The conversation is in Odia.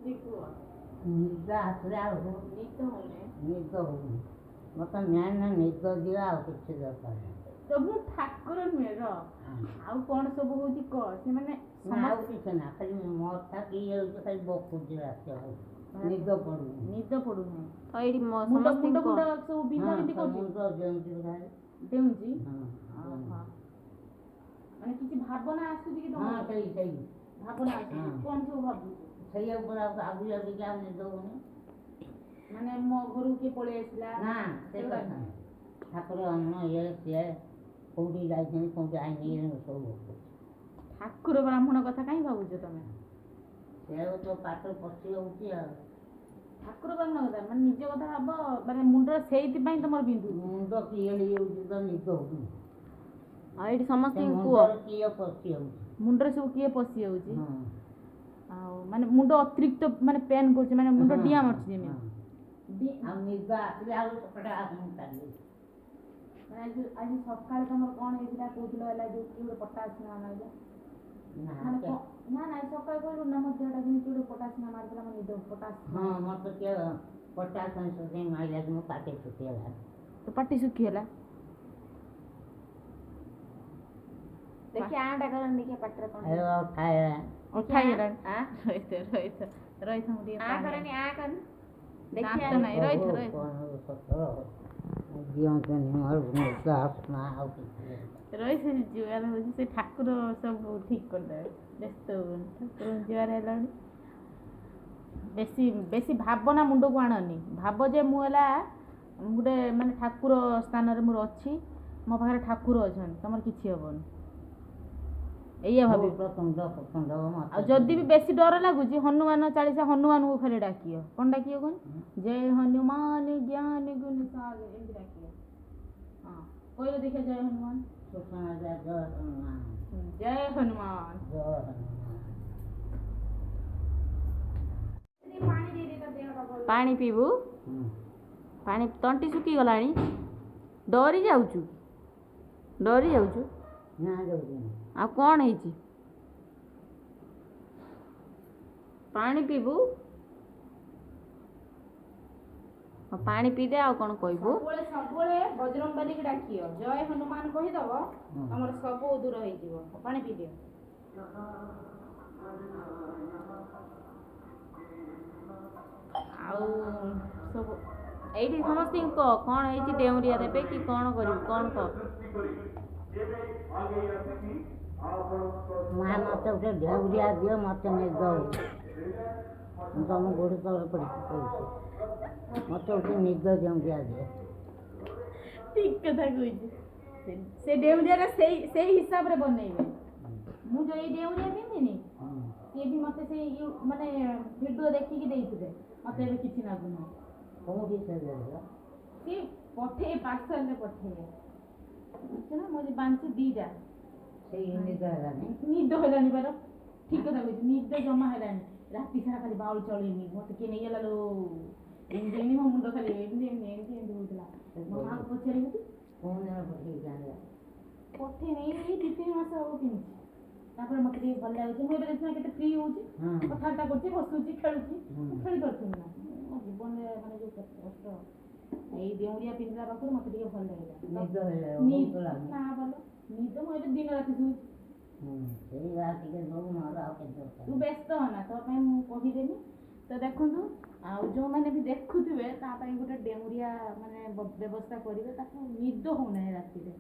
ନିଦ ଆସିଲା ବେଳକୁ ନିଦ ହଉନି ମତେ ମେନ୍ ନିଦ ଦିଅ ଆଉ କିଛି ଦରକାର ନାହିଁ। ପ୍ରଭୁ ଠାକୁର ନୁହେଁ ର ଆଉ କଣ ସବୁ ହଉଛି କହ ସେମାନେ ଆଉ କିଛି ନା ଖାଲି ମଥା କି ଯାଉଛି ଖାଲି ବକୁଛି ରାତି ନିଦ ପଡୁନି ଏଇଠି ମୁଣ୍ଡ ସବୁ ବିନ୍ଧା ବିନ୍ଧି କରୁଛି ମୁଣ୍ଡ ଯେମିତି ଡେଉଁଛି ମାନେ କିଛି ଭାବନା ଆସୁଛି କି ତମର? ସେଇ ଭାବନା ଆସୁଛି କଣ ସବୁ ଭାବୁଛୁ? ସେଇ ଉପରେ ଆଗୁ ଯାଉଛି ଆଉ ନିଦ ହଉନି ମାନେ ମୋ ଘରକୁ କିଏ ପଳେଇ ଆସିଲା ନା ସେ କଥା ଠାକୁର ଅନ୍ନ ଇଏ ସିଏ କୋଉଠି ଯାଇଛନ୍ତି କୋଉଠି ଆଇନି ସବୁ ଠାକୁର ବ୍ରାହ୍ମଣ କଥା କାହିଁ ଭାବୁଛ ତମେ? ସେ ତ ପାଠ ପଶି ଯାଉଛି ଆଉ ଠାକୁର ବ୍ରାହ୍ମଣ କଥା ମାନେ ନିଜ କଥା ଭାବ ମାନେ ମୁଣ୍ଡରେ ସେଇଥିପାଇଁ ତମର ବିନ୍ଧୁ ମୁଣ୍ଡ କିଏ ହେଇଯାଉଛି ତ ନିଦ ହଉନି ଆଉ ଏଇଠି ସମସ୍ତେ କୁହ କିଏ ପଶି ଯାଉଛି ମୁଣ୍ଡରେ ସବୁ କିଏ ପଶି ଯାଉଛି ଆଉ ମାନେ ମୁଣ୍ଡ ଅତିରିକ୍ତ ମାନେ ପେନ୍ କରୁଛି ମାନେ ମୁଣ୍ଡ ଡିଆ ମାରୁଛି ଯେମିତି ଆଉ ନିଦ ଆସିଲେ ଆଉ ସେପଟେ ଆଜି ସକାଳେ ତମର କଣ ହେଇଥିଲା କହୁଥିଲ ହେଲା ଯୋଉ କିଏ ଗୋଟେ ପଟାସିନା ମାରିଲା ନା ସକାଳେ କହିଲୁ ନା ମୋ ଦେହଟା ଯେମିତି ଗୋଟେ ପଟାସିନା ମାରିଥିଲା ମୋ ନିଦ ପଟାସ ମତେ କିଏ ପଟାସ ମାରିଲା ମୋ ପାଟି ଶୁଖିଗଲା ତ ପାଟି ଶୁଖିଗଲା ଦେଖି ଆଟା କରନି ଦେଖିଆ ପାଟିରେ କଣ ଖାଇଗଲାଣି ରହିଥ ମୁଁ ଟିକେ ଆ କରନି ଦେଖି ନାହିଁ ରହିଥ ଜୁଆର ହଉଛି ସେ ଠାକୁର ସବୁ ଠିକ କରିଦେବେ ବ୍ୟସ୍ତ ହୁଅନି ଠାକୁର ଜୁଆର ହେଲାଣି ବେଶୀ ଭାବନା ମୁଣ୍ଡକୁ ଆଣନି ଭାବ ଯେ ମୁଁ ହେଲା ଗୋଟେ ମାନେ ଠାକୁର ସ୍ଥାନରେ ମୋର ଅଛି ମୋ ପାଖରେ ଠାକୁର ଅଛନ୍ତି ତମର କିଛି ହବନି ଏଇଆ ଭାବି ଆଉ ଯଦି ବି ବେଶୀ ଡର ଲାଗୁଛି ହନୁମାନ ଚାଳିଶା ହନୁମାନଙ୍କୁ ଖାଲି ଡାକିବ କଣ ଡାକିବ କଣ ଜୟ ହନୁମାନ ଜ୍ଞାନ ଗୁଣ ସାଗର ଏମିତି ଡାକିବ ହଁ କହିଲେ ଦେଖିଆ ଜୟ ହନୁମାନ ଜୟ ହନୁମାନ ପାଣି ପିଇବୁ ପାଣି ତଣ୍ଟି ଶୁଖିଗଲାଣି ଡରି ଯାଉଛୁ ଆଉ କଣ ହେଇଛି ପାଣି ପିଇବୁ ପାଣି ପିଇଦେ ଆଉ କଣ କହିବୁ ସବୁବେଳେ ବଜରଙ୍ଗବାଲିକି ଡାକିବ ଜୟ ହନୁମାନ କହିଦବ ତମର ସବୁ ଦୂର ହେଇଯିବ ପାଣି ପିଇଦିଅ ଆଉ ସବୁ ଏଇଠି ସମସ୍ତଙ୍କୁ କହ କଣ ହେଇଛି ଡେଉଁରିଆ ଦେବେ କି କଣ କରିବୁ କଣ କହ ମା ମତେ ଗୋଟେ ଢେଉରିଆ ଦିଅ ମତେ ନିଦ ହଉଛି ମୁଁ ତମ ଗୋଡ଼ ତଳେ ପଡ଼ିକି କହୁଛି ମତେ ଗୋଟେ ନିଦ ଢେଉରିଆ ଦିଅ ଠିକ କଥା କହୁଛି ସେ ଡେଉଁରିଆଟା ସେଇ ହିସାବରେ ବନେଇବେ ମୁଁ ଯୋଉ ଏଇ ଡେଉଁରିଆ ପିନ୍ଧିନି ସିଏ ବି ମତେ ସେଇ ମାନେ ଭିଡ଼ିଓ ଦେଖିକି ଦେଇଥିଲେ ମତେ ଏବେ କିଛି ଲାଗୁନି କୋଉଠି ସେ ସିଏ ପଠେଇ ପାର୍ସଲରେ ପଠେଇବେ ବୁଝୁଛ ନା ମୁଁ ବାଞ୍ଚି ଦିଟା ସେଇ ନିଦ ହେଲାନି ବାର ଠିକ କଥା କହୁଛି ନିଦ ଜମା ହେଲାନି ରାତି ସାରା ଖାଲି ବାଉଳି ଚଳେଇନି ମତେ କିଏ ନେଇଗଲା ଲୋ ଏମିତି ମୋ ମୁଣ୍ଡ ଖାଲି ଏମିତି ହଉଥିଲା ମୋ ମାଆକୁ ପଚାରିବି ପଠେଇ ନେଇ ଏଇ 2-3 ମାସ ହବ କିଣିଛି ତାପରେ ମତେ ଟିକେ ଭଲ ଲାଗୁଛି ମୁଁ ଏବେ ଦେଖୁନା କେତେ ଫ୍ରି ହଉଛି କଥାବାର୍ତ୍ତା କରୁଛି ବସୁଛି ଖେଳୁଛି ଖେଳି ପାରୁଥିଲି ନା ମୋ ଜୀବନରେ ମାନେ ଯୋଉ କଷ୍ଟ ଏଇ ଡେଉଁରିଆ ପିନ୍ଧିଲା ପାଖରୁ ମତେ ଟିକେ ଭଲ ଲାଗିଲା ନା ଭଲ ନିଦ ମୁଁ ଏବେ ଦିନ ରାତି ଶୋଉଛି ତୁ ବ୍ୟସ୍ତ ହନା ତୋ ପାଇଁ ମୁଁ କହିଦେନି ତ ଦେଖନ୍ତୁ ଆଉ ଯୋଉମାନେ ବି ଦେଖୁଥିବେ ତା ପାଇଁ ଗୋଟେ ଡେଉଁରିଆ ମାନେ ବ୍ୟବସ୍ଥା କରିବେ ତାକୁ ନିଦ ହଉନାହିଁ ରାତିରେ।